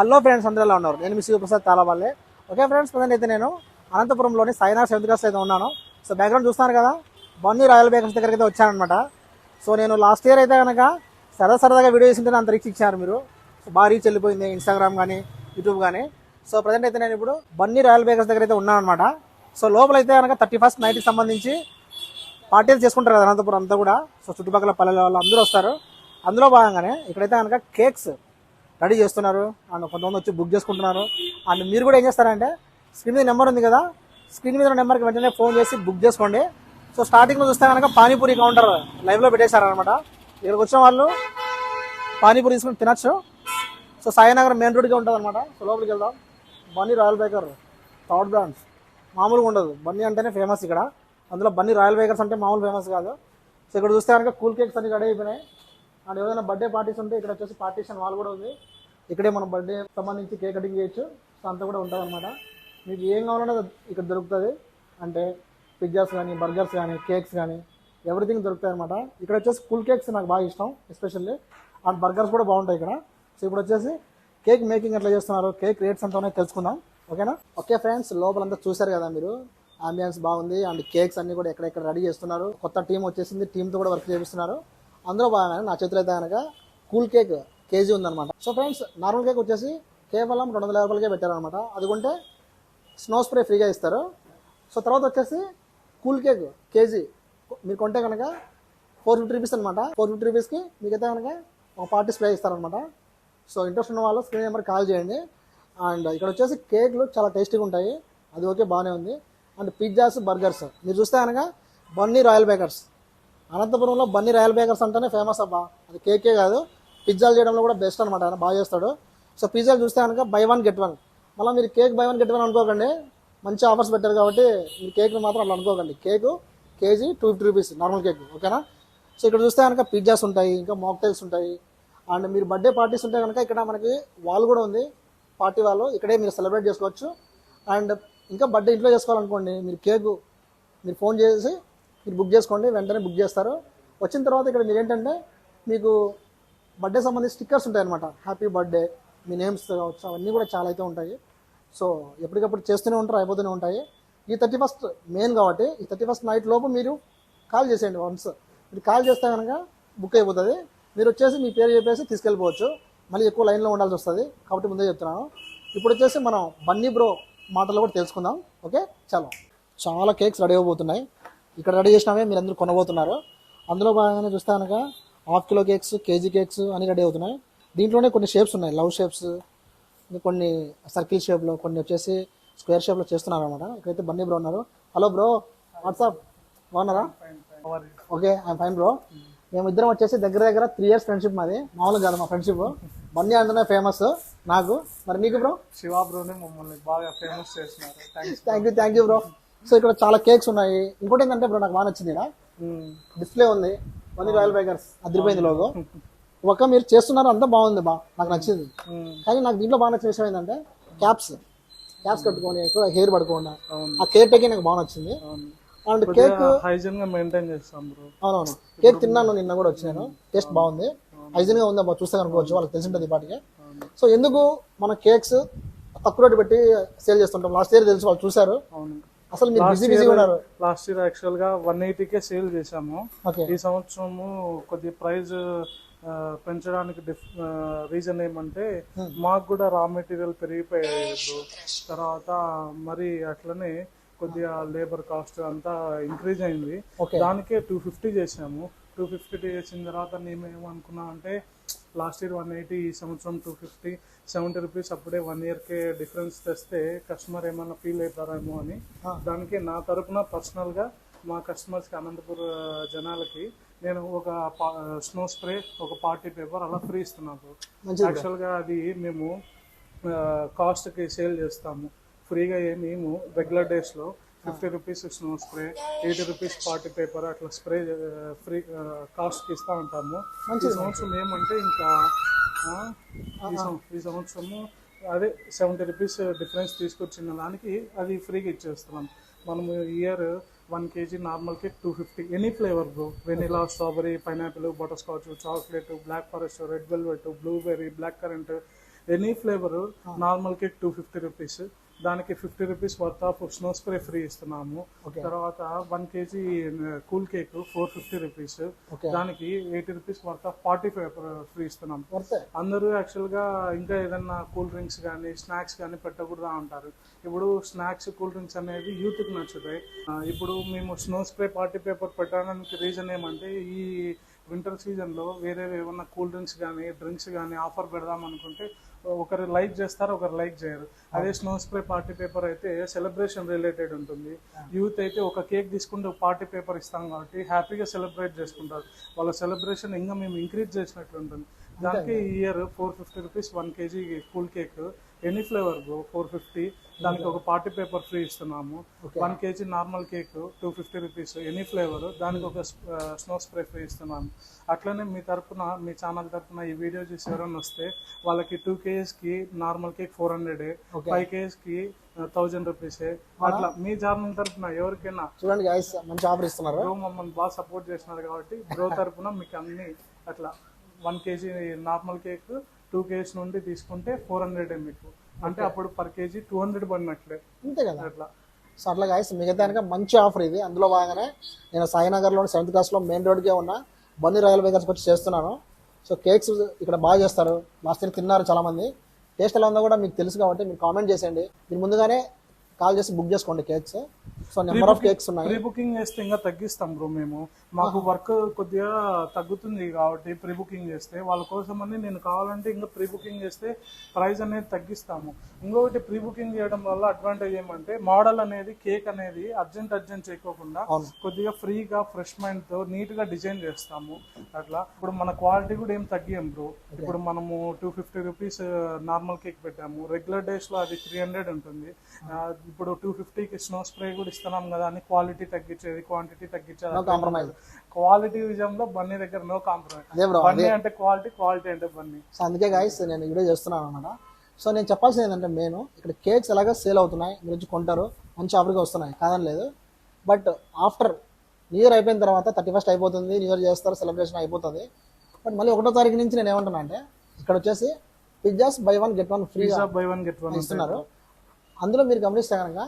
Hello friends, అందరూ ఎలా ఉన్నారు? నేను మీ శివప్రసాద్ తాళవాళ్ళే. ఓకే ఫ్రెండ్స్, ప్రజెంట్ అయితే నేను అనంతపురంలోని సాయినాథ్ 7th క్లాస్ అయితే ఉన్నాను. సో బ్యాక్గ్రౌండ్ చూస్తున్నారు కదా, బన్నీ రాయల్ బేకర్స్ దగ్గరికి అయితే వచ్చానమాట. సో నేను లాస్ట్ ఇయర్ అయితే కనుక సరదాగా వీడియో చేసింటే అంత రీచ్ ఇచ్చారు మీరు. సో బాగా రీచ్ వెళ్ళిపోయింది ఇన్స్టాగ్రామ్ కానీ యూట్యూబ్ కానీ. సో ప్రజెంట్ అయితే నేను ఇప్పుడు బన్నీ రాయల్ బేకర్స్ దగ్గర అయితే ఉన్నాను అనమాట. సో లోపల అయితే కనుక 31st నైట్కి సంబంధించి పార్టీలు చేసుకుంటారు కదా అనంతపురం అంతా కూడా. సో చుట్టుపక్కల పల్లెల వాళ్ళు అందరూ వస్తారు. అందులో భాగంగానే ఇక్కడైతే కనుక కేక్స్ రెడీ చేస్తున్నారు అండ్ కొంతమంది వచ్చి బుక్ చేసుకుంటున్నారు. అండ్ మీరు కూడా ఏం చేస్తారంటే స్క్రీన్ మీద నెంబర్ ఉంది కదా, స్క్రీన్ మీద నెంబర్కి వెంటనే ఫోన్ చేసి బుక్ చేసుకోండి. సో స్టార్టింగ్లో చూస్తే కనుక పానీపూరి కౌంటర్ లైవ్లో పెట్టేశారనమాట. ఇక్కడికి వచ్చిన వాళ్ళు పానీపూరి తీసుకుని తినచ్చు. సో సాయినగర్ మెయిన్ రోడ్గా ఉంటుంది అనమాట. సో లోపలికి వెళ్దాం. Bunny Royal Baker third branch మామూలుగా ఉండదు. బన్నీ అంటేనే ఫేమస్ ఇక్కడ. అందులో బన్నీ రాయల్ బేకర్స్ అంటే మామూలు ఫేమస్ కాదు. సో ఇక్కడ చూస్తే కనుక కూల్ కేక్స్ అన్ని రెడీ అయిపోయినాయి. అండ్ ఏదైనా బర్త్డే పార్టీస్ ఉంటే ఇక్కడ వచ్చేసి పార్టీషన్ వాల్ కూడా ఉంది. ఇక్కడే మనం బర్త్డే సంబంధించి కేక్ కటింగ్ చేయొచ్చు. సో అంతా కూడా ఉంటుంది అనమాట. మీకు ఏం కావాలన్నా ఇక్కడ దొరుకుతుంది. అంటే పిజ్జాస్ కానీ, బర్గర్స్ కానీ, కేక్స్ కానీ ఎవ్రీథింగ్ దొరుకుతాయి అనమాట. ఇక్కడ వచ్చేసి కూల్ కేక్స్ నాకు బాగా ఇష్టం ఎస్పెషల్లీ. అండ్ బర్గర్స్ కూడా బాగుంటాయి ఇక్కడ. సో ఇప్పుడు వచ్చేసి కేక్ మేకింగ్ ఎట్లా చేస్తున్నారు, కేక్ రేట్స్ ఎంత ఉన్నాయో తెలుసుకుందాం. ఓకేనా? ఓకే ఫ్రెండ్స్, లోపలంతా చూశారు కదా మీరు. అంబియన్స్ బాగుంది. అండ్ కేక్స్ అన్ని కూడా ఎక్కడెక్కడ రెడీ చేస్తున్నారు. కొత్త టీం వచ్చేసింది, టీంతో కూడా వర్క్ చేపిస్తున్నారు. అందులో బాగా నా చేతిలో అయితే కనుక కూల్ కేక్ కేజీ ఉందన్నమాట. సో ఫ్రెండ్స్, నార్మల్ కేక్ వచ్చేసి కేవలం 250 రూపాయలకే పెట్టారనమాట. అది కొంటే స్నో స్ప్రే ఫ్రీగా ఇస్తారు. సో తర్వాత వచ్చేసి కూల్ కేక్ కేజీ మీరు కొంటే కనుక 450 రూపీస్ అనమాట. 450 రూపీస్కి మీకైతే కనుక ఒక 40 స్ప్రే ఇస్తారనమాట. సో ఇంట్రెస్ట్ ఉన్న వాళ్ళు స్క్రీన్ నెంబర్ కాల్ చేయండి. అండ్ ఇక్కడ వచ్చేసి కేక్లు చాలా టేస్టీగా ఉంటాయి. అది ఓకే, బాగానే ఉంది. అండ్ పిజ్జాస్, బర్గర్స్ మీరు చూస్తే కనుక బన్నీ రాయల్ బేకర్స్ అనంతపురంలో బన్నీ రాయల్ బేకర్స్ అంటేనే ఫేమస్ అబ్బా. అది కేకే కాదు, పిజ్జాలు చేయడంలో కూడా బెస్ట్ అనమాట. ఆయన బాగా చేస్తాడు. సో పిజ్జాలు చూస్తే కనుక బై 1 get 1. మళ్ళీ మీరు కేక్ బై 1 get 1 అనుకోకండి, మంచి ఆఫర్స్ పెట్టారు కాబట్టి మీరు కేక్ని మాత్రం అట్లా అనుకోకండి. Cake KG 250 rupees normal cake. ఓకేనా? సో ఇక్కడ చూస్తే కనుక పిజ్జాస్ ఉంటాయి, ఇంకా మాక్టైల్స్ ఉంటాయి. అండ్ మీరు బర్త్డే పార్టీస్ ఉంటే కనుక ఇక్కడ మనకి వాల్ కూడా ఉంది, పార్టీ వాళ్ళు. ఇక్కడే మీరు సెలబ్రేట్ చేసుకోవచ్చు. అండ్ ఇంకా బర్త్డే ఇంట్లో చేసుకోవాలనుకోండి, మీరు కేకు మీరు ఫోన్ చేసి మీరు బుక్ చేసుకోండి, వెంటనే బుక్ చేస్తారు. వచ్చిన తర్వాత ఇక్కడ మీరు ఏంటంటే మీకు బర్త్డే సంబంధించి స్టిక్కర్స్ ఉంటాయి అనమాట. హ్యాపీ బర్త్డే, మీ నేమ్స్ కావచ్చు, అవన్నీ కూడా చాలా అయితే ఉంటాయి. సో ఎప్పటికప్పుడు చేస్తూనే ఉంటారు, అయిపోతూనే ఉంటాయి. ఈ 31st మెయిన్ కాబట్టి ఈ 31st నైట్ లోపు మీరు కాల్ చేసేయండి. వన్స్ మీరు కాల్ చేస్తే కనుక బుక్ అయిపోతుంది. మీరు వచ్చేసి మీ పేరు చెప్పేసి తీసుకెళ్ళిపోవచ్చు. మళ్ళీ ఎక్కువ లైన్లో ఉండాల్సి వస్తుంది కాబట్టి ముందే చెప్తున్నాను. ఇప్పుడు వచ్చేసి మనం బన్నీ బ్రో మాటలు కూడా తెలుసుకుందాం. ఓకే, చాలా కేక్స్ రెడీ అయిపోతున్నాయి. ఇక్కడ రెడీ చేసినవే మీరు అందరూ కొనబోతున్నారు. అందులో భాగంగానే చూస్తే కనుక ½ కిలో కేక్స్, కేజీ కేక్స్ అన్ని రెడీ అవుతున్నాయి. దీంట్లోనే కొన్ని షేప్స్ ఉన్నాయి, లవ్ షేప్స్, కొన్ని సర్కిల్ షేప్లో, కొన్ని వచ్చేసి స్క్వేర్ షేప్లో చేస్తున్నారు అనమాట. ఇక్కడైతే బన్నీ బ్రో ఉన్నారు. హలో బ్రో, వాట్సాప్, బాగున్నారా? Okay, I'm fine bro. మేము ఇద్దరం వచ్చేసి దగ్గర 3 years ఫ్రెండ్షిప్ మాది. మామూలుగా కాదు మా ఫ్రెండ్షిప్. బన్నీ అంటేనే ఫేమస్ నాకు. మరి నీకు బ్రో? శివా బ్రోని మమ్మల్ని బాగా ఫేమస్ చేస్తున్నారు. Thank you bro. సో ఇక్కడ చాలా కేక్స్ ఉన్నాయి. ఇంకోటి ఏంటంటే బ్రో నాకు బాగా నచ్చింది, ఇక్కడ డిస్ప్లే ఉంది బన్నీ రాయల్ బేకర్స్ అదిరిపోయింది లోగో. ఒక మీరు చేస్తున్నారు అంతా బాగుంది, నాకు నచ్చింది. కానీ నాకు దీంట్లో బాగా నచ్చిన విషయం ఏంటంటే క్యాప్స్ కట్టుకోండి, ఎక్కువ హెయిర్ పడుకోండి. ఆ కేక్ టేకింగ్ నాకు బాగా నచ్చింది. అండ్ కేక్ హైజీన్ గా మెయింటైన్ చేస్తాం బ్రో. అవునవును, కేక్ తిన్నాను నిన్న కూడా వచ్చినాను. టేస్ట్ బాగుంది, హైజీన్ గా ఉంది. చూస్తే కనుకోవచ్చు, వాళ్ళకి తెలిసింటుంది ఈ పాటికి. సో ఎందుకు మన కేక్స్ తక్కువ రేటు పెట్టి సేల్ చేస్తుంటాం? లాస్ట్ ఇయర్ తెలుసు, వాళ్ళు చూసారు. అసలు మీరు బిజీ ఉన్నారు. లాస్ట్ ఇయర్ యాక్చువల్ గా 180కే సేల్ చేసాము. ఈ సంవత్సరము కొద్ది ప్రైస్ పెంచడానికి రీజన్ ఏమంటే మాకు కూడా రా మెటీరియల్ పెరిగిపోయాయి. తర్వాత మరి అట్లనే కొద్దిగా లేబర్ కాస్ట్ అంతా ఇంక్రీజ్ అయింది. దానికే 250 చేసాము. 250 చేసిన తర్వాత నేనేమనుకున్నా అంటే లాస్ట్ ఇయర్ 180, ఈ సంవత్సరం 250, 70 రూపీస్ అప్పుడే 1 yearకే డిఫరెన్స్ తెస్తే కస్టమర్ ఏమన్నా ఫీల్ అవుతారేమో అని దానికి నా తరపున పర్సనల్గా మా కస్టమర్స్కి, అనంతపురం జనాలకి నేను ఒక స్నో స్ప్రే, ఒక పార్టీ పేపర్ అలా ఫ్రీ ఇస్తున్నాను. యాక్చువల్గా అది మేము కాస్ట్కి సేల్ చేస్తాము, ఫ్రీగా ఏమేము. రెగ్యులర్ డేస్లో 50 rupees snow spray, 80 rupees party paper అట్లా స్ప్రే ఫ్రీ కాస్ట్కి ఇస్తూ ఉంటాము. ఈ సంవత్సరం ఏమంటే ఇంకా ఈ సంవత్సరము అదే 70 రూపీస్ డిఫరెన్స్ తీసుకొచ్చిన దానికి అది ఫ్రీగా ఇచ్చేస్తున్నాం. మనము ఇయర్ 1 kg నార్మల్కి 250. Any flavour bro, vanilla, strawberry, pineapple, butterscotch, chocolate, black forest, red velvet, blueberry, black currant, any flavour normal cake 250 rupees, దానికి 50 rupees worth of snow spray free ఇస్తున్నాము. తర్వాత 1 kg కూల్ కేక్ 450 రూపీస్, దానికి 80 rupees worth of party paper free ఇస్తున్నాము. అందరూ actual గా ఇంకా ఏదన్నా cool drinks కానీ స్నాక్స్ కానీ పెట్టకూడదా అంటారు. ఇప్పుడు స్నాక్స్ కూల్ డ్రింక్స్ అనేవి యూత్ కి నచ్చుతాయి. ఇప్పుడు మేము స్నో స్ప్రే పార్టీ పేపర్ పెట్టడానికి రీజన్ ఏమంటే ఈ వింటర్ సీజన్ లో వేరే ఏమన్నా కూల్ డ్రింక్స్ కానీ డ్రింక్స్ కానీ ఆఫర్ పెడదాం అనుకుంటే ఒకరు లైక్ చేస్తారు, ఒకరు లైక్ చేయరు. అదే స్నో స్ప్రే పార్టీ పేపర్ అయితే సెలబ్రేషన్ రిలేటెడ్ ఉంటుంది. యూత్ అయితే ఒక కేక్ తీసుకుంటే ఒక పార్టీ పేపర్ ఇస్తాం కాబట్టి హ్యాపీగా సెలబ్రేట్ చేసుకుంటారు. వాళ్ళ సెలబ్రేషన్ ఇంకా మేము ఇంక్రీజ్ చేసినట్లు ఉంటుంది. దానికి ఈ year 450 rupees 1 kg cool cake any flavour 450, దానికి ఒక పార్టీ పేపర్ ఫ్రీ ఇస్తున్నాము. 1 kg normal cake 250 rupees any flavour, దానికి ఒక స్నో స్ప్రే ఫ్రీ ఇస్తున్నాము. అట్లనే మీ తరపున మీ ఛానల్ తరపున ఈ వీడియో చూసి ఎవరైనా వస్తే వాళ్ళకి 2 kgs కి నార్మల్ కేక్ 400, 5 kgs కి 1000 రూపీస్. అట్లా మీ ఛానల్ తరపున ఎవరికైనా చూడండి గైస్ మంచి ఆఫర్ ఇస్తున్నారు. బ్రో మమ్మల్ని బాగా సపోర్ట్ చేస్తున్నారు కాబట్టి బ్రో తరపున మీకు అన్ని అట్లా 1 kg నార్మల్ కేక్ 2 kgs నుండి తీసుకుంటే 400 మీకు, అంటే అప్పుడు పర్ కేజీ 200 పడినట్లే. అంతే కదా అట్లా. సో అట్లా గాయస్ మిగతా మంచి ఆఫర్ ఇది. అందులో బాగానే నేను సాయినగర్లో 7th క్లాస్లో మెయిన్ రోడ్కే ఉన్న బన్నీ రాయల్ బేకర్స్కి వచ్చి చేస్తున్నాను. సో కేక్స్ ఇక్కడ బాగా చేస్తారు. లాస్ట్ ఇయర్ తిన్నారు చాలామంది. టేస్ట్ ఎలా ఉందో కూడా మీకు తెలుసు కాబట్టి మీరు కామెంట్ చేసేయండి. మీరు ముందుగానే కాల్ చేసి బుక్ చేసుకోండి cakes. So number of cakes ఉన్నాయి. ప్రీ బుకింగ్ చేస్తే ఇంకా తగ్గిస్తాం బ్రో. మేము మాకు వర్క్ కొద్దిగా తగ్గుతుంది కాబట్టి ప్రీ బుకింగ్ చేస్తే వాళ్ళ కోసమని నేను కావాలంటే ఇంకా ప్రీ బుకింగ్ చేస్తే ప్రైస్ అనేది తగ్గిస్తాము. ఇంకొకటి ప్రీ బుకింగ్ చేయడం వల్ల అడ్వాంటేజ్ ఏమంటే మోడల్ అనేది కేక్ అనేది అర్జెంట్ చేయకోకుండా కొద్దిగా ఫ్రీగా ఫ్రెష్ మైండ్ తో నీట్ గా డిజైన్ చేస్తాము. అట్లా ఇప్పుడు మన క్వాలిటీ కూడా ఏం తగ్గియం బ్రో. ఇప్పుడు మనము 250 రూపీస్ నార్మల్ కేక్ పెట్టాము, రెగ్యులర్ డేస్ లో అది 300 ఉంటుంది. ఇప్పుడు 250కి స్నో స్ప్రే కూడా ఇస్తున్నాం కదా అని క్వాలిటీ తగ్గించేది క్వాంటిటీ తగ్గించేది. క్వాలిటీ విషయంలో బన్నీ దగ్గర నో కాంప్రమైజ్. బన్నీ అంటే క్వాలిటీ, క్వాలిటీ అంటే బన్నీ. సో అందుకే గాయస్ నేను వీడియో చేస్తున్నాను అన్నమాట. సో నేను చెప్పాల్సింది ఏంటంటే మెయిన్ ఇక్కడ కేక్స్ ఎలాగో సేల్ అవుతున్నాయి, మీరు వచ్చి కొంటారు, మంచి ఆఫర్గా వస్తున్నాయి కాదని లేదు. బట్ ఆఫ్టర్ న్యూ ఇయర్ అయిపోయిన తర్వాత 31st అయిపోతుంది, న్యూ ఇయర్ చేస్తారు, సెలబ్రేషన్ అయిపోతుంది. బట్ మళ్ళీ 1వ తారీఖు నుంచి నేను ఏమంటున్నా అంటే ఇక్కడ వచ్చేసి పిజ్జాస్ బై 1 get 1 ఫ్రీ ఇస్తున్నారు. అందులో మీరు గమనిస్తే కనుక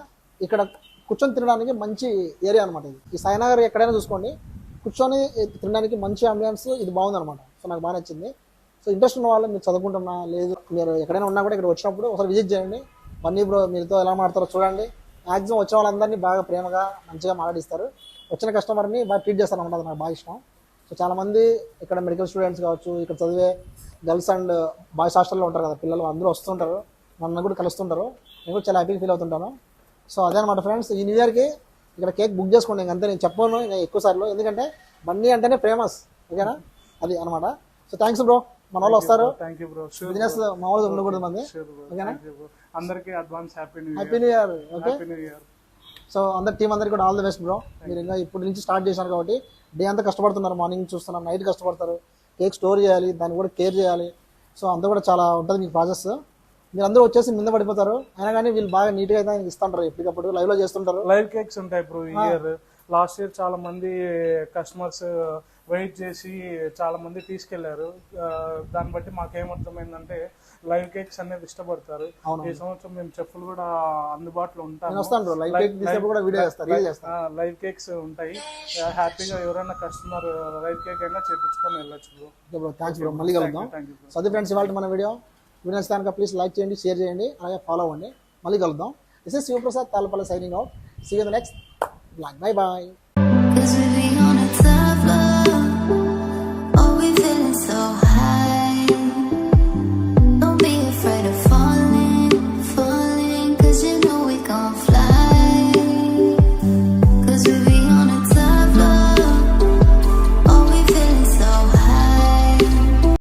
ఇక్కడ కూర్చొని తినడానికి మంచి ఏరియా అనమాట. ఇది ఈ సాయినగర్ ఎక్కడైనా చూసుకోండి, కూర్చొని తినడానికి మంచి అంబియన్స్, ఇది బాగుందన్నమాట. సో నాకు బాగా నచ్చింది. సో ఇంట్రెస్ట్ ఉన్న వాళ్ళు మీరు చదువుకుంటున్నా లేదు మీరు ఎక్కడైనా ఉన్నా కూడా ఇక్కడ వచ్చినప్పుడు ఒకసారి విజిట్ చేయండి. బన్నీ బ్రో మీరుతో ఎలా మాట్లాడతారో చూడండి. మ్యాక్సిమం వచ్చిన వాళ్ళందరినీ బాగా ప్రేమగా మంచిగా మాట్లాడిస్తారు. వచ్చిన కస్టమర్ని బాగా ట్రీట్ చేస్తారు అనమాట. అది నాకు బాగా ఇష్టం. సో చాలామంది ఇక్కడ మెడికల్ స్టూడెంట్స్ కావచ్చు, ఇక్కడ చదివే గర్ల్స్ అండ్ బాయ్స్ హాస్టల్లో ఉంటారు కదా పిల్లలు, అందరూ వస్తుంటారు, నన్ను కూడా కలుస్తుంటారు. నేను కూడా చాలా హ్యాపీగా ఫీల్ అవుతుంటాను. సో అదే అనమాట ఫ్రెండ్స్. ఈ న్యూ ఇయర్కి ఇక్కడ కేక్ బుక్ చేసుకోండి. ఇంకంతే, నేను చెప్పను ఇంకా ఎక్కువ సార్లు, ఎందుకంటే బన్నీ అంటేనే ఫేమస్. ఓకేనా, అది అనమాట. So thanks bro. మన వాళ్ళు వస్తారు, బిజినెస్ మామూలుగా ఉండకూడదు మంది. ఓకేనా, అందరికీ advance happy new year. Okay, so అందరి టీం అందరికీ కూడా ఆల్ ది బెస్ట్ బ్రో. మీరు ఇంకా ఇప్పుడు నుంచి స్టార్ట్ చేశారు కాబట్టి డే అంతా కష్టపడుతున్నారు, మార్నింగ్ చూస్తున్నారు, నైట్ కష్టపడతారు, కేక్ స్టోర్ చేయాలి, దాన్ని కూడా కేర్ చేయాలి. సో అంతా కూడా చాలా ఉంటుంది మీకు ప్రాసెస్. మీరు అందరూ వచ్చేసి మీద పడిపోతారు, అయినా కానీ వీళ్ళు బాగా నీట్గా అయితే ఇస్తుంటారు, ఎప్పటికప్పుడు లైవ్ లో చేస్తుంటారు. లైవ్ కేక్స్ ఉంటాయి బ్రో. ఈ ఇయర్ లాస్ట్ ఇయర్ చాలా మంది కస్టమర్స్ వెయిట్ చేసి చాలా మంది తీసుకెళ్లారు. దాన్ని బట్టి మాకేమర్థమైందంటే లైవ్ కేక్స్ అనేది ఇష్టపడతారు. ఈ సంవత్సరం మేము చెఫ్లు కూడా అందుబాటులో ఉంటాము. లైవ్ కేక్స్ ఉంటాయి, హ్యాపీగా ఎవరైనా కస్టమర్ లైవ్ కేక్ అయినా చేపించుకొని వెళ్ళొచ్చు. మళ్ళీ కలుద్దాం. సో అది ఫ్రెండ్స్ ఇవాళ మన వీడియో కనుక ప్లీజ్ లైక్ చేయండి, షేర్ చేయండి, అలాగే ఫాలో అవ్వండి. మళ్ళీ కలుద్దాం. This is Shivaprasad Tallapalli signing out. See you in the next blog. Bye bye.